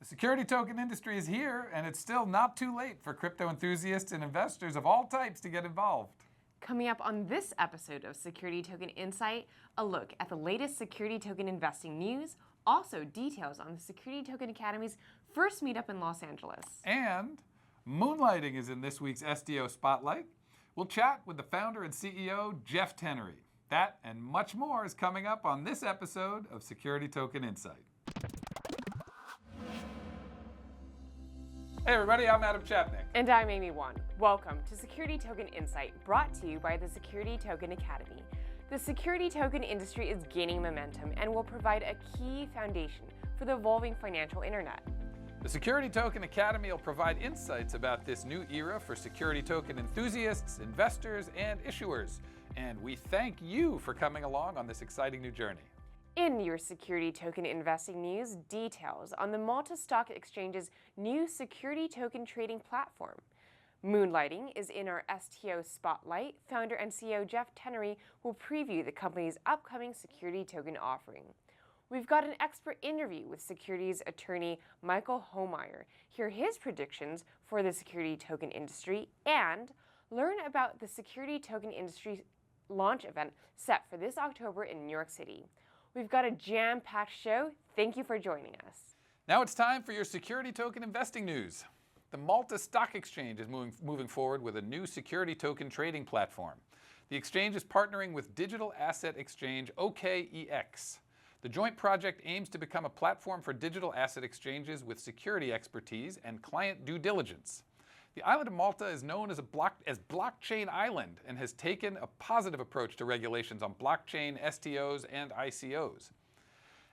The security token industry is here, and it's still not too late for crypto enthusiasts and investors of all types to get involved. Coming up on this episode of Security Token Insight, a look at the latest security token investing news, also details on the Security Token Academy's first meetup in Los Angeles. And Moonlighting is in this week's STO Spotlight. We'll chat with the founder and CEO, Jeff Tennery. That and much more is coming up on this episode of Security Token Insight. Hey everybody, I'm Adam Chapnick. And I'm Amy Wan. Welcome to Security Token Insight, brought to you by the Security Token Academy. The security token industry is gaining momentum and will provide a key foundation for the evolving financial internet. The Security Token Academy will provide insights about this new era for security token enthusiasts, investors, and issuers. And we thank you for coming along on this exciting new journey. In your security token investing news, details on the Malta Stock Exchange's new security token trading platform. Moonlighting is in our STO Spotlight. Founder and CEO Jeff Tennery will preview the company's upcoming security token offering. We've got an expert interview with securities attorney Michael Homeier, hear his predictions for the security token industry, and learn about the security token industry launch event set for this October in New York City. We've got a jam-packed show. Thank you for joining us. Now it's time for your security token investing news. The Malta Stock Exchange is moving forward with a new security token trading platform. The exchange is partnering with digital asset exchange OKEX. The joint project aims to become a platform for digital asset exchanges with security expertise and client due diligence. The island of Malta is known as Blockchain Island and has taken a positive approach to regulations on blockchain, STOs, and ICOs.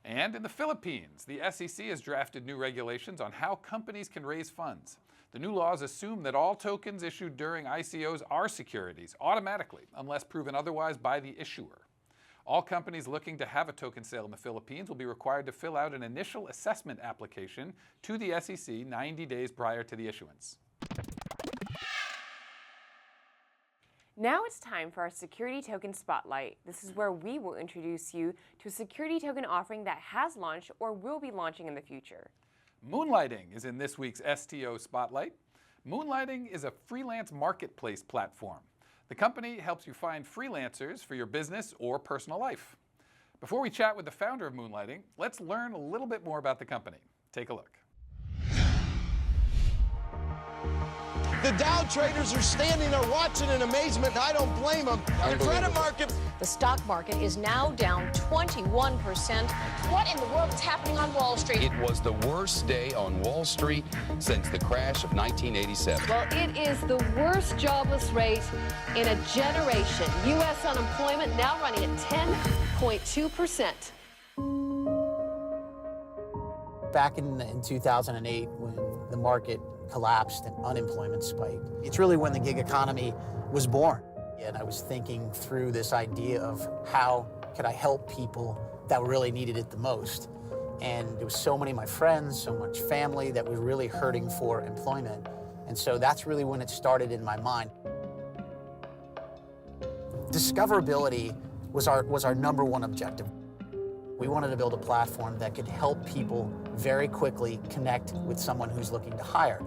And in the Philippines, the SEC has drafted new regulations on how companies can raise funds. The new laws assume that all tokens issued during ICOs are securities automatically, unless proven otherwise by the issuer. All companies looking to have a token sale in the Philippines will be required to fill out an initial assessment application to the SEC 90 days prior to the issuance. Now it's time for our Security Token Spotlight. This is where we will introduce you to a security token offering that has launched or will be launching in the future. Moonlighting is in this week's STO Spotlight. Moonlighting is a freelance marketplace platform. The company helps you find freelancers for your business or personal life. Before we chat with the founder of Moonlighting, let's learn a little bit more about the company. Take a look. The Dow traders are standing there watching in amazement, and I don't blame them. The credit market. The stock market is now down 21%. What in the world is happening on Wall Street? It was the worst day on Wall Street since the crash of 1987. Well, it is the worst jobless rate in a generation. U.S. unemployment now running at 10.2%. Back in 2008, when the market collapsed and unemployment spiked, it's really when the gig economy was born. And I was thinking through this idea of how could I help people that really needed it the most. And there was so many of my friends, so much family that were really hurting for employment. And so that's really when it started in my mind. Discoverability was our number one objective. We wanted to build a platform that could help people very quickly connect with someone who's looking to hire.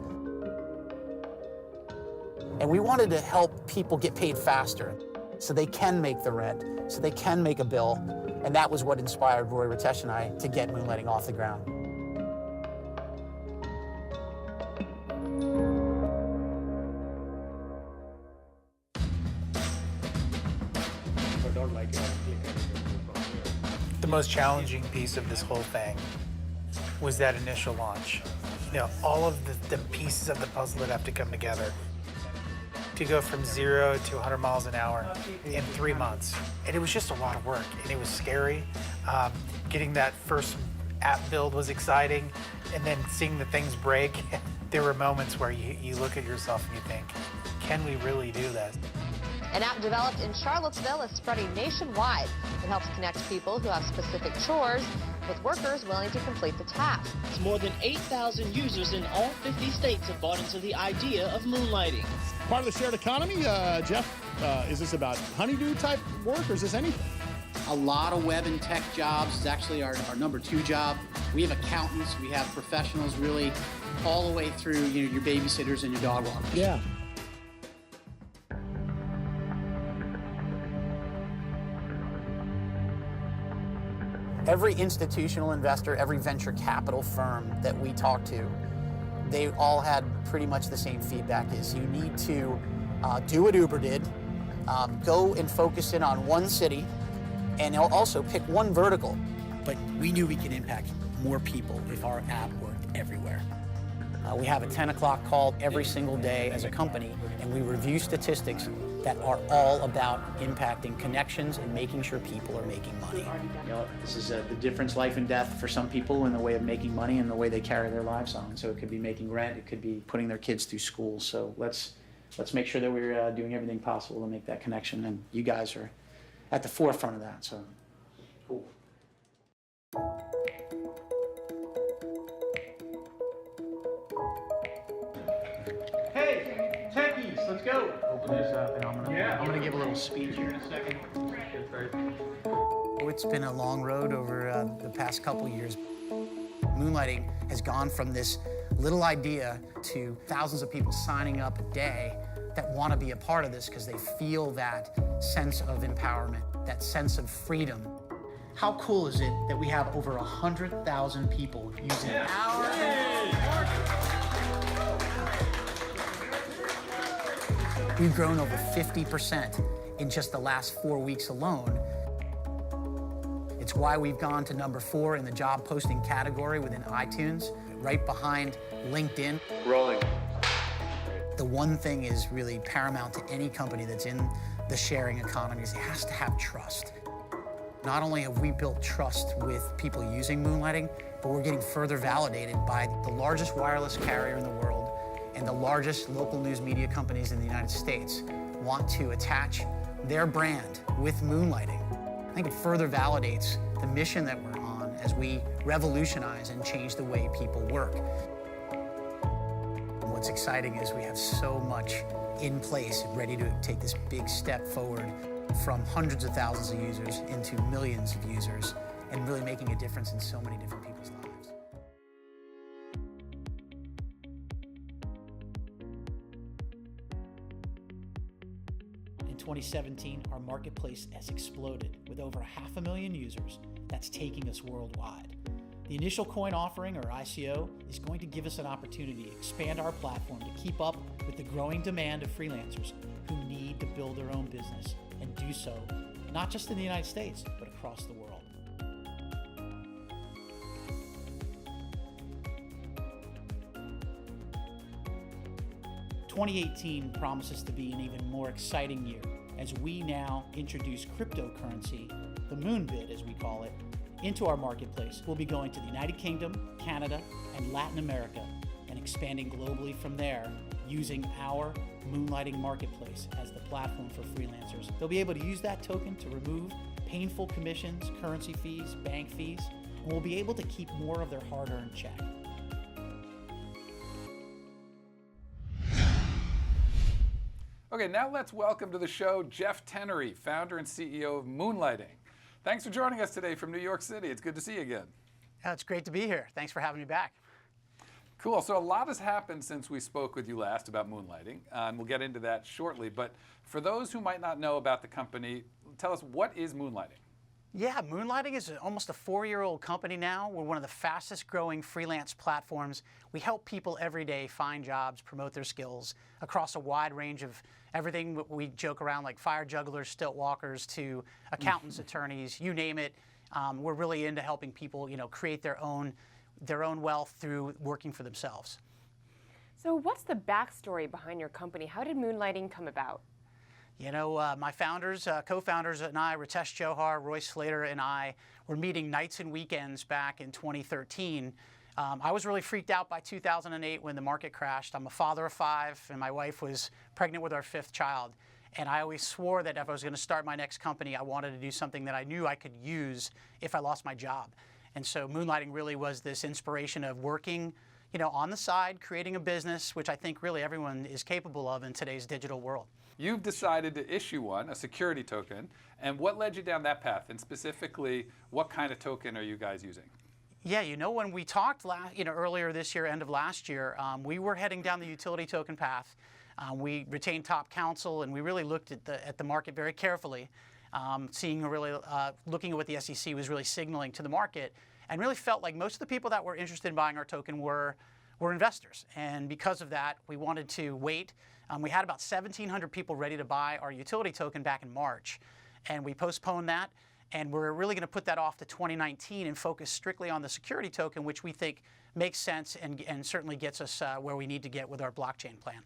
And we wanted to help people get paid faster so they can make the rent, so they can make a bill. And that was what inspired Roy Ritesh and I to get Moonlighting off the ground. The most challenging piece of this whole thing was that initial launch. You know, all of the pieces of the puzzle that have to come together to go from 0 to 100 miles an hour in 3 months. And it was just a lot of work, and it was scary. Getting that first app build was exciting, and then seeing the things break. There were moments where you look at yourself and you think, can we really do this? An app developed in Charlottesville is spreading nationwide. It helps connect people who have specific chores with workers willing to complete the task. More than 8,000 users in all 50 states have bought into the idea of Moonlighting. Part of the shared economy, Jeff, is this about honeydew type work, or is this anything? A lot of web and tech jobs. It's actually our number 2 job. We have accountants, we have professionals, really all the way through, your babysitters and your dog walkers. Yeah. Every institutional investor, every venture capital firm that we talk to, they all had pretty much the same feedback: is you need to do what Uber did, go and focus in on one city, and also pick one vertical. But we knew we could impact more people if our app worked everywhere. We have a 10 o'clock call every single day as a company, and we review statistics that are all about impacting connections and making sure people are making money. This is the difference, life and death, for some people in the way of making money and the way they carry their lives on. So it could be making rent, it could be putting their kids through school. So let's make sure that we're doing everything possible to make that connection, and you guys are at the forefront of that. So cool. Hey, techies, let's go. Open this up, and I'm gonna give a little speech here in a second. It's been a long road over the past couple years. Moonlighting has gone from this little idea to thousands of people signing up a day that want to be a part of this because they feel that sense of empowerment, that sense of freedom. How cool is it that we have over 100,000 people using our... We've grown over 50% in just the last 4 weeks alone. It's why we've gone to number 4 in the job posting category within iTunes, right behind LinkedIn. Rolling. The one thing is really paramount to any company that's in the sharing economy is it has to have trust. Not only have we built trust with people using Moonlighting, but we're getting further validated by the largest wireless carrier in the world and the largest local news media companies in the United States want to attach their brand with Moonlighting. I think it further validates the mission that we're on as we revolutionize and change the way people work. And what's exciting is we have so much in place, ready to take this big step forward from hundreds of thousands of users into millions of users and really making a difference in so many different people's lives. In 2017, our marketplace has exploded with over 500,000 users. That's taking us worldwide. The initial coin offering, or ICO, is going to give us an opportunity to expand our platform to keep up with the growing demand of freelancers who need to build their own business and do so not just in the United States, but across the world. "2018 promises to be an even more exciting year as we now introduce cryptocurrency, the Moonbit as we call it, into our marketplace. We'll be going to the United Kingdom, Canada, and Latin America, and expanding globally from there using our Moonlighting marketplace as the platform for freelancers. They'll be able to use that token to remove painful commissions, currency fees, bank fees, and we'll be able to keep more of their hard-earned check. Okay, now let's welcome to the show Jeff Tennery, founder and CEO of Moonlighting. Thanks for joining us today from New York City. It's good to see you again. Yeah, it's great to be here. Thanks for having me back. Cool. So a lot has happened since we spoke with you last about Moonlighting, and we'll get into that shortly. But for those who might not know about the company, tell us, what is Moonlighting? Yeah, Moonlighting is almost a 4-year-old company now. We're one of the fastest growing freelance platforms. We help people every day find jobs, promote their skills across a wide range of everything. We joke around like fire jugglers, stilt walkers, to accountants, attorneys, you name it. We're really into helping people, create their own wealth through working for themselves. So what's the backstory behind your company? How did Moonlighting come about? My founders, co-founders and I, Ritesh Johar, Roy Slater, and I were meeting nights and weekends back in 2013. I was really freaked out by 2008 when the market crashed. I'm a father of 5, and my wife was pregnant with our 5th child. And I always swore that if I was going to start my next company, I wanted to do something that I knew I could use if I lost my job. And so Moonlighting really was this inspiration of working, on the side, creating a business, which I think really everyone is capable of in today's digital world. You've decided to issue one, a security token, and what led you down that path? And specifically, what kind of token are you guys using? Yeah, when we talked earlier this year, end of last year, we were heading down the utility token path. We retained top counsel, and we really looked at the market very carefully, looking at what the SEC was really signaling to the market, and really felt like most of the people that were interested in buying our token were investors. And because of that, we wanted to wait. We had about 1,700 people ready to buy our utility token back in March, and we postponed that. And we're really going to put that off to 2019 and focus strictly on the security token, which we think makes sense and certainly gets us where we need to get with our blockchain plan.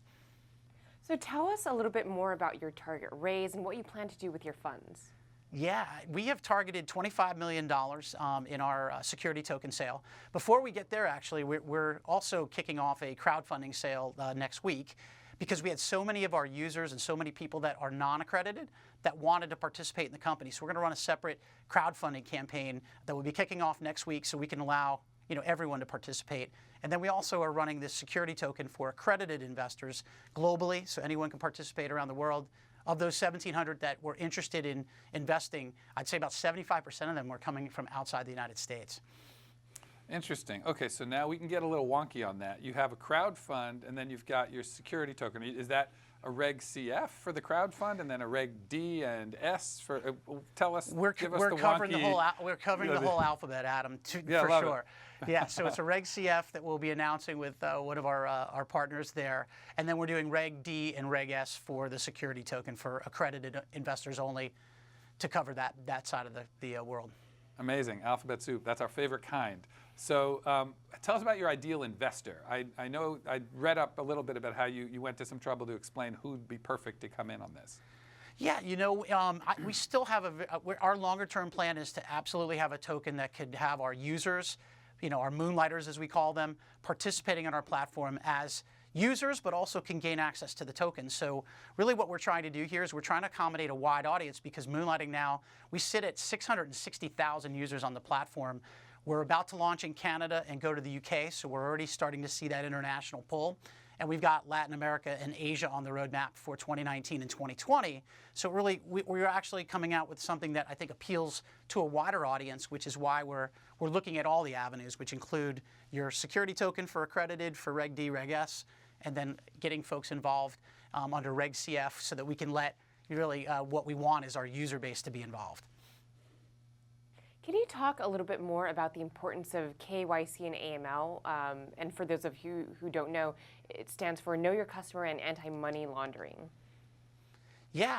So tell us a little bit more about your target raise and what you plan to do with your funds. Yeah, we have targeted $25 million in our security token sale. Before we get there, actually, we're also kicking off a crowdfunding sale next week, because we had so many of our users and so many people that are non-accredited that wanted to participate in the company. So we're going to run a separate crowdfunding campaign that will be kicking off next week, so we can allow everyone to participate. And then we also are running this security token for accredited investors globally, so anyone can participate around the world. Of those 1,700 that were interested in investing, I'd say about 75% of them were coming from outside the United States. Interesting. Okay, so now we can get a little wonky on that. You have a crowd fund, and then you've got your security token. Is that a Reg CF for the crowd fund, and then a Reg D and S for? Tell us. We're covering the whole alphabet, Adam, for sure. Yeah. So it's a Reg CF that we'll be announcing with one of our partners there, and then we're doing Reg D and Reg S for the security token for accredited investors only, to cover that side of the world. Amazing. Alphabet soup. That's our favorite kind. So tell us about your ideal investor. I know I read up a little bit about how you went to some trouble to explain who'd be perfect to come in on this. Yeah, we still have our longer term plan is to absolutely have a token that could have our users, our moonlighters as we call them, participating on our platform as users, but also can gain access to the token. So really what we're trying to do here is we're trying to accommodate a wide audience, because Moonlighting now, we sit at 660,000 users on the platform. We're about to launch in Canada and go to the UK, so we're already starting to see that international pull. And we've got Latin America and Asia on the roadmap for 2019 and 2020. So really, we're actually coming out with something that I think appeals to a wider audience, which is why we're looking at all the avenues, which include your security token for accredited, for Reg D, Reg S, and then getting folks involved under Reg CF, so that we can let what we want is our user base to be involved. Can you talk a little bit more about the importance of KYC and AML? And for those of you who don't know, it stands for Know Your Customer and Anti-Money Laundering. Yeah,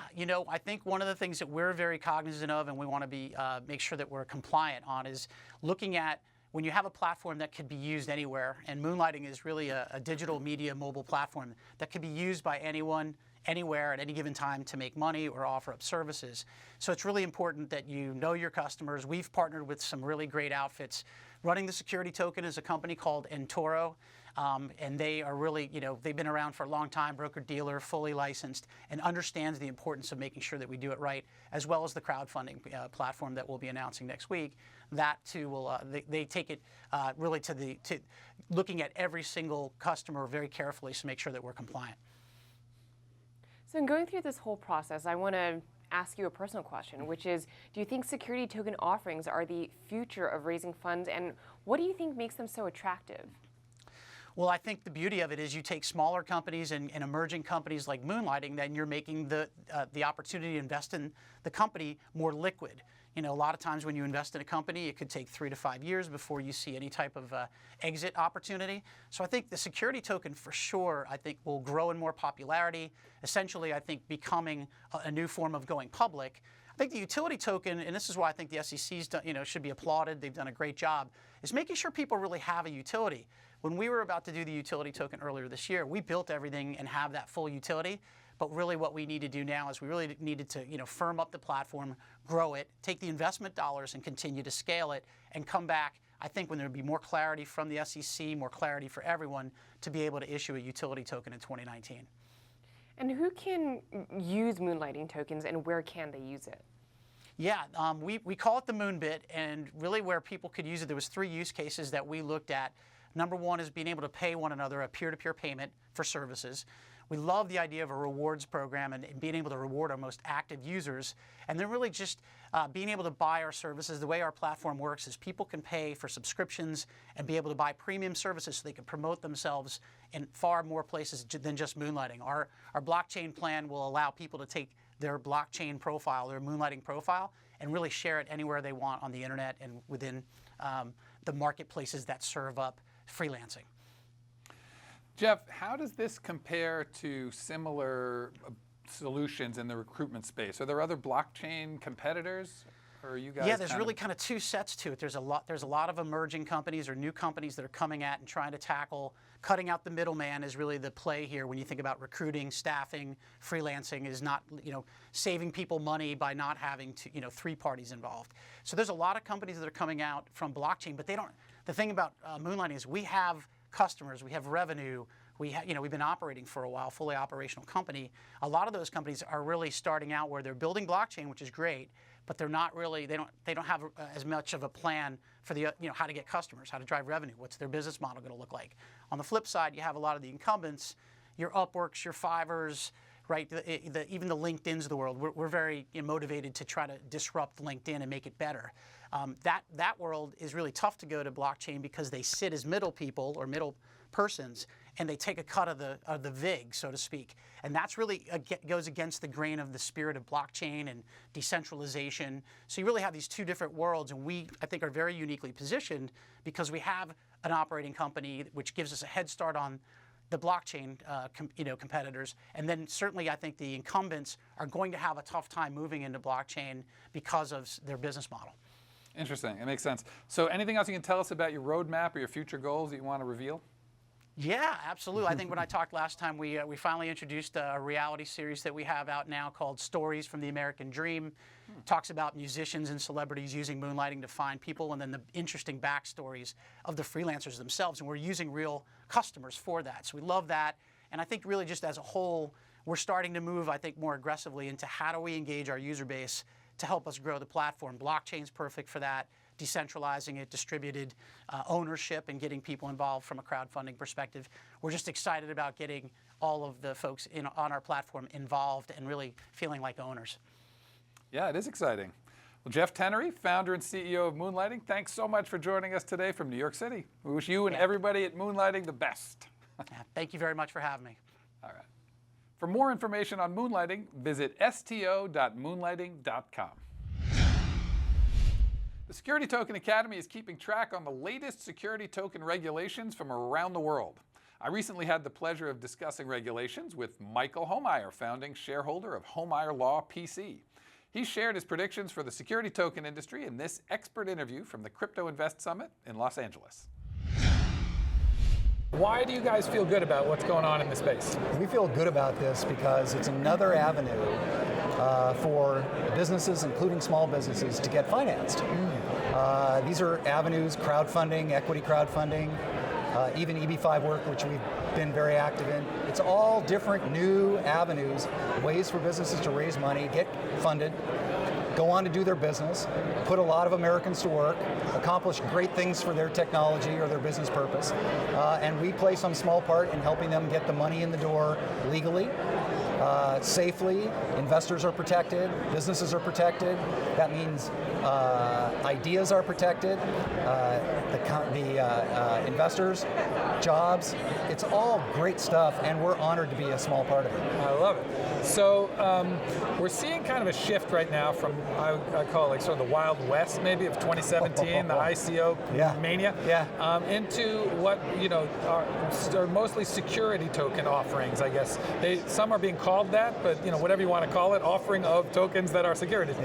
I think one of the things that we're very cognizant of, and we want to make sure that we're compliant on, is looking at when you have a platform that could be used anywhere, and Moonlighting is really a digital media mobile platform that could be used by anyone, anywhere, at any given time to make money or offer up services. So it's really important that you know your customers. We've partnered with some really great outfits. Running the security token is a company called eToro, and they are really, they've been around for a long time, broker-dealer, fully licensed, and understands the importance of making sure that we do it right, as well as the crowdfunding platform that we'll be announcing next week. That too will, they take it really to looking at every single customer very carefully to make sure that we're compliant. So in going through this whole process, I want to ask you a personal question, which is, do you think security token offerings are the future of raising funds, and what do you think makes them so attractive? Well, I think the beauty of it is you take smaller companies and emerging companies like Moonlighting, then you're making the opportunity to invest in the company more liquid. A lot of times when you invest in a company, it could take 3 to 5 years before you see any type of exit opportunity. So I think the security token for sure, I think, will grow in more popularity, essentially, I think, becoming a new form of going public. I think the utility token, and this is why I think the SEC's should be applauded, they've done a great job, is making sure people really have a utility. When we were about to do the utility token earlier this year, we built everything and have that full utility. But really what we need to do now is we really needed to firm up the platform, grow it, take the investment dollars and continue to scale it, and come back, I think, when there would be more clarity from the SEC, more clarity for everyone, to be able to issue a utility token in 2019. And who can use Moonlighting tokens, and where can they use it? Yeah, we call it the Moonbit, and really where people could use it, there was 3 use cases that we looked at. Number one is being able to pay one another a peer-to-peer payment for services. We love the idea of a rewards program and being able to reward our most active users, and then really just being able to buy our services. The way our platform works is people can pay for subscriptions and be able to buy premium services so they can promote themselves in far more places than just Moonlighting. Our blockchain plan will allow people to take their blockchain profile, their Moonlighting profile, and really share it anywhere they want on the internet and within the marketplaces that serve up freelancing. Jeff, how does this compare to similar solutions in the recruitment space? Are there other blockchain competitors? Or are you guys yeah, there's really kind of two sets to it. There's a lot of emerging companies or new companies that are coming at and trying to tackle cutting out the middleman is really the play here when you think about recruiting, staffing, freelancing is not, saving people money by not having to, three parties involved. So there's a lot of companies that are coming out from blockchain, but they don't. The thing about Moonlighting is we have customers, we have revenue, we've been operating for a while, fully operational company. A lot of those companies are really starting out where they're building blockchain, which is great, but they're not really, they don't have as much of a plan for the, how to get customers, how to drive revenue, what's their business model going to look like. On the flip side, you have a lot of the incumbents, your Upworks, your Fiverrs, right? Even the LinkedIns of the world. We're very motivated to try to disrupt LinkedIn and make it better. That world is really tough to go to blockchain because they sit as middle people or middle persons, and they take a cut of the vig, so to speak. And that's really goes against the grain of the spirit of blockchain and decentralization. So you really have these two different worlds, and we, I think, are very uniquely positioned because we have an operating company which gives us a head start on the blockchain competitors. And then certainly I think the incumbents are going to have a tough time moving into blockchain because of their business model. Interesting. It makes sense. So anything else you can tell us about your roadmap or your future goals that you want to reveal? Yeah, absolutely. I think when I talked last time, we finally introduced a reality series that we have out now called Stories from the American Dream. Talks about musicians and celebrities using Moonlighting to find people, and then the interesting backstories of the freelancers themselves. And we're using real customers for that. So we love that. And I think really just as a whole, we're starting to move, I think, more aggressively into how do we engage our user base to help us grow the platform. Blockchain's perfect for that. Decentralizing it, distributed ownership, and getting people involved from a crowdfunding perspective. We're just excited about getting all of the folks on our platform involved and really feeling like owners. Yeah, it is exciting. Well, Jeff Tennery, founder and CEO of Moonlighting, thanks so much for joining us today from New York City. We wish you and everybody at Moonlighting the best. Thank you very much for having me. All right. For more information on Moonlighting, visit sto.moonlighting.com. The Security Token Academy is keeping track on the latest security token regulations from around the world. I recently had the pleasure of discussing regulations with Michael Homeier, founding shareholder of Homeier Law PC. He shared his predictions for the security token industry in this expert interview from the Crypto Invest Summit in Los Angeles. Why do you guys feel good about what's going on in the space? We feel good about this because it's another avenue for businesses, including small businesses, to get financed. These are avenues, crowdfunding, equity crowdfunding, even EB5 work, which we've been very active in. It's all different new avenues, ways for businesses to raise money, get funded, go on to do their business, put a lot of Americans to work, accomplish great things for their technology or their business purpose, and we play some small part in helping them get the money in the door legally, safely. Investors are protected, businesses are protected. That means ideas are protected, the investors, jobs. It's all great stuff, and we're honored to be a small part of it. I love it. So we're seeing kind of a shift right now from, I call it like sort of the Wild West maybe of 2017, the ICO mania, into what are mostly security token offerings, I guess. Some are being called that, but whatever you want to call it, offering of tokens that are securities.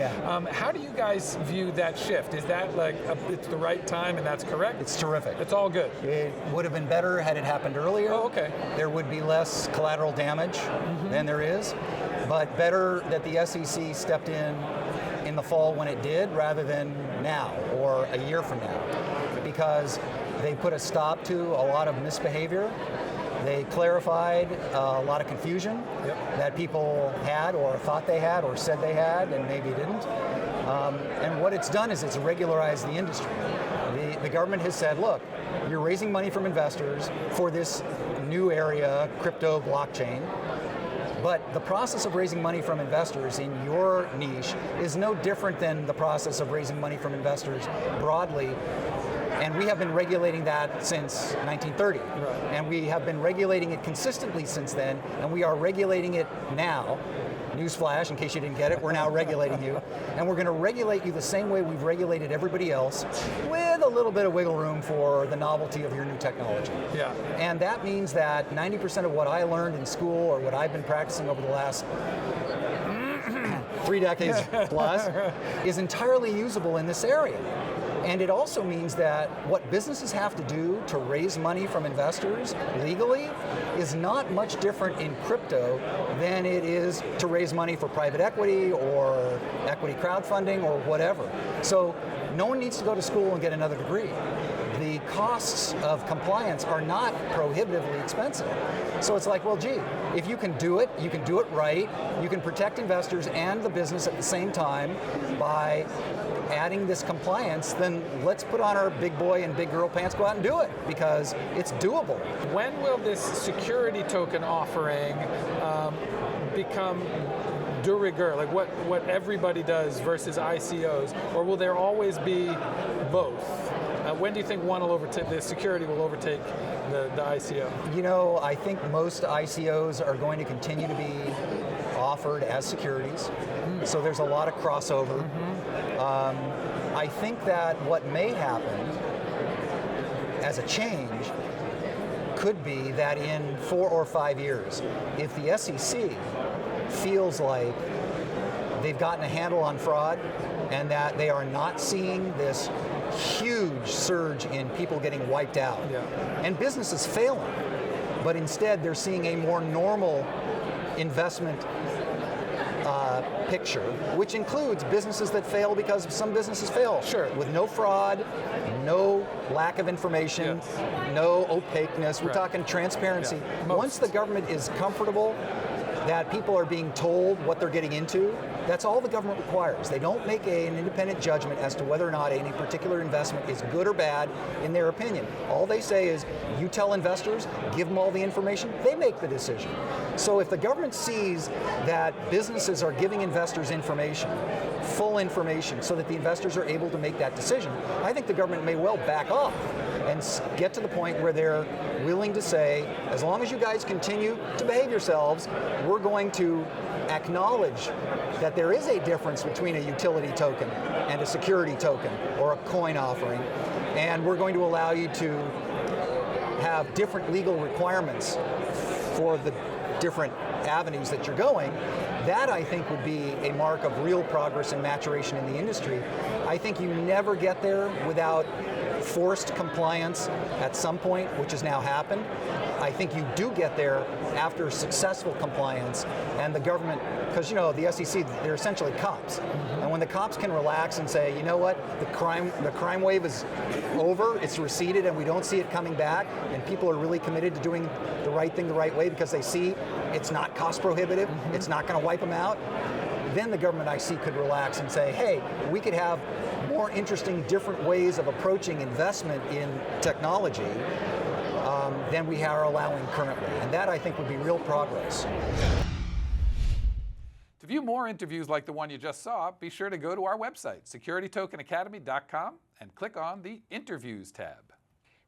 How do you guys view that shift? Is that like it's the right time and that's correct? It's terrific. It's all good. It would have been better had it happened earlier. Oh, okay. There would be less collateral damage than there is, but better that the SEC stepped in the fall when it did rather than now or a year from now, because they put a stop to a lot of misbehavior. They clarified a lot of confusion that people had or thought they had or said they had and maybe didn't. And what it's done is it's regularized the industry. the government has said, look, you're raising money from investors for this new area, crypto blockchain. But the process of raising money from investors in your niche is no different than the process of raising money from investors broadly. And we have been regulating that since 1930. Right. And we have been regulating it consistently since then, and we are regulating it now. Newsflash, in case you didn't get it, we're now regulating you. And we're going to regulate you the same way we've regulated everybody else, with a little bit of wiggle room for the novelty of your new technology. Yeah. And that means that 90% of what I learned in school, or what I've been practicing over the last 3 decades plus, is entirely usable in this area. And it also means that what businesses have to do to raise money from investors legally is not much different in crypto than it is to raise money for private equity or equity crowdfunding or whatever. So no one needs to go to school and get another degree. The costs of compliance are not prohibitively expensive. So it's like, well, gee, if you can do it right, you can protect investors and the business at the same time by adding this compliance, then let's put on our big boy and big girl pants, go out and do it, because it's doable. When will this security token offering become de rigueur, like what everybody does versus ICOs, or will there always be both? When do you think one will overtake, the security will overtake the ICO? You know, I think most ICOs are going to continue to be offered as securities, so there's a lot of crossover. I think that what may happen as a change could be that in 4 or 5 years, if the SEC feels like they've gotten a handle on fraud and that they are not seeing this huge surge in people getting wiped out and businesses failing, but instead they're seeing a more normal investment picture, which includes businesses that fail because some businesses fail. Sure. With no fraud, no lack of information, no opaqueness. We're talking transparency. Once the government is comfortable that people are being told what they're getting into, that's all the government requires. They don't make an independent judgment as to whether or not any particular investment is good or bad in their opinion. All they say is, you tell investors, give them all the information, they make the decision. So if the government sees that businesses are giving investors information, full information, so that the investors are able to make that decision, I think the government may well back off and get to the point where they're willing to say, as long as you guys continue to behave yourselves, we're going to acknowledge that there is a difference between a utility token and a security token or a coin offering, and we're going to allow you to have different legal requirements for the different avenues that you're going. That, I think, would be a mark of real progress and maturation in the industry. I think you never get there without forced compliance at some point, which has now happened. I think you do get there after successful compliance, and the government, because, you know, the SEC, they're essentially cops. And when the cops can relax and say, you know what, the crime wave is over, it's receded, and we don't see it coming back, and people are really committed to doing the right thing the right way because they see it's not cost prohibitive, it's not going to wipe them out, then the government, I see, could relax and say, hey, we could have more interesting, different ways of approaching investment in technology than we are allowing currently. And that, I think, would be real progress. To view more interviews like the one you just saw, be sure to go to our website, securitytokenacademy.com, and click on the Interviews tab.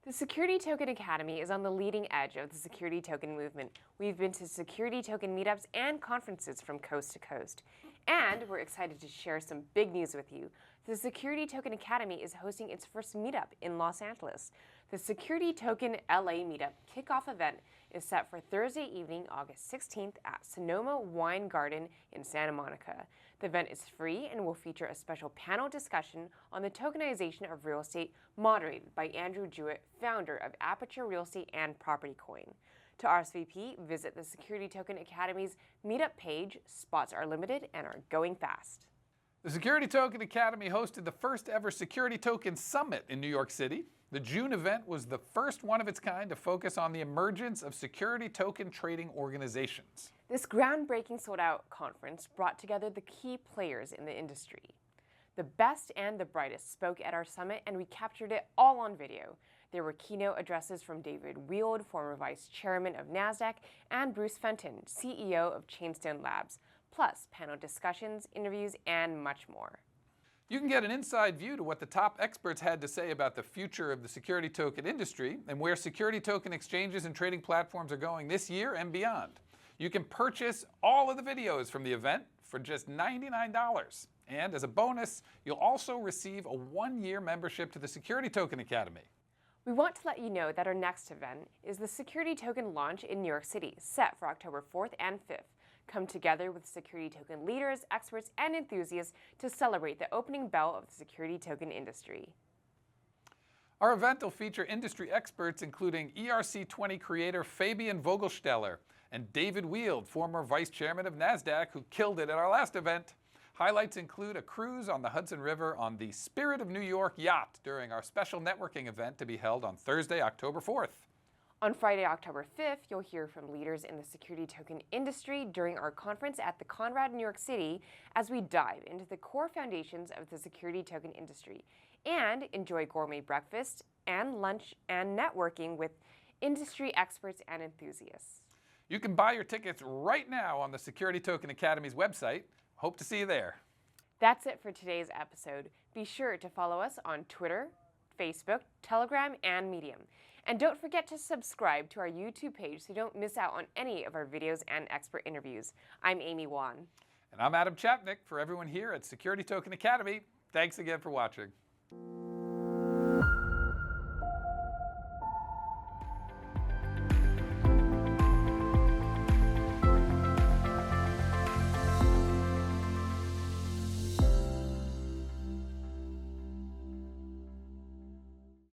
The Security Token Academy is on the leading edge of the security token movement. We've been to security token meetups and conferences from coast to coast. And we're excited to share some big news with you. The Security Token Academy is hosting its first meetup in Los Angeles. The Security Token LA Meetup kickoff event is set for Thursday evening, August 16th at Sonoma Wine Garden in Santa Monica. The event is free and will feature a special panel discussion on the tokenization of real estate moderated by Andrew Jewett, founder of Aperture Real Estate and Property Coin. To RSVP, visit the Security Token Academy's meetup page. Spots are limited and are going fast. The Security Token Academy hosted the first ever Security Token Summit in New York City. The June event was the first one of its kind to focus on the emergence of security token trading organizations. This groundbreaking sold-out conference brought together the key players in the industry. The best and the brightest spoke at our summit, and we captured it all on video. There were keynote addresses from David Wield, former vice chairman of NASDAQ, and Bruce Fenton, CEO of Chainstone Labs, plus panel discussions, interviews, and much more. You can get an inside view to what the top experts had to say about the future of the security token industry and where security token exchanges and trading platforms are going this year and beyond. You can purchase all of the videos from the event for just $99. And as a bonus, you'll also receive a 1-year membership to the Security Token Academy. We want to let you know that our next event is the Security Token launch in New York City, set for October 4th and 5th. Come together with security token leaders, experts, and enthusiasts to celebrate the opening bell of the security token industry. Our event will feature industry experts including ERC20 creator Fabian Vogelsteller and David Wield, former vice chairman of NASDAQ, who killed it at our last event. Highlights include a cruise on the Hudson River on the Spirit of New York yacht during our special networking event to be held on Thursday, October 4th. On Friday, October 5th, you'll hear from leaders in the security token industry during our conference at the Conrad in New York City as we dive into the core foundations of the security token industry and enjoy gourmet breakfast and lunch and networking with industry experts and enthusiasts. You can buy your tickets right now on the Security Token Academy's website. Hope to see you there. That's it for today's episode. Be sure to follow us on Twitter, Facebook, Telegram, and Medium. And don't forget to subscribe to our YouTube page so you don't miss out on any of our videos and expert interviews. I'm Amy Wan. And I'm Adam Chapnick. For everyone here at Security Token Academy, thanks again for watching.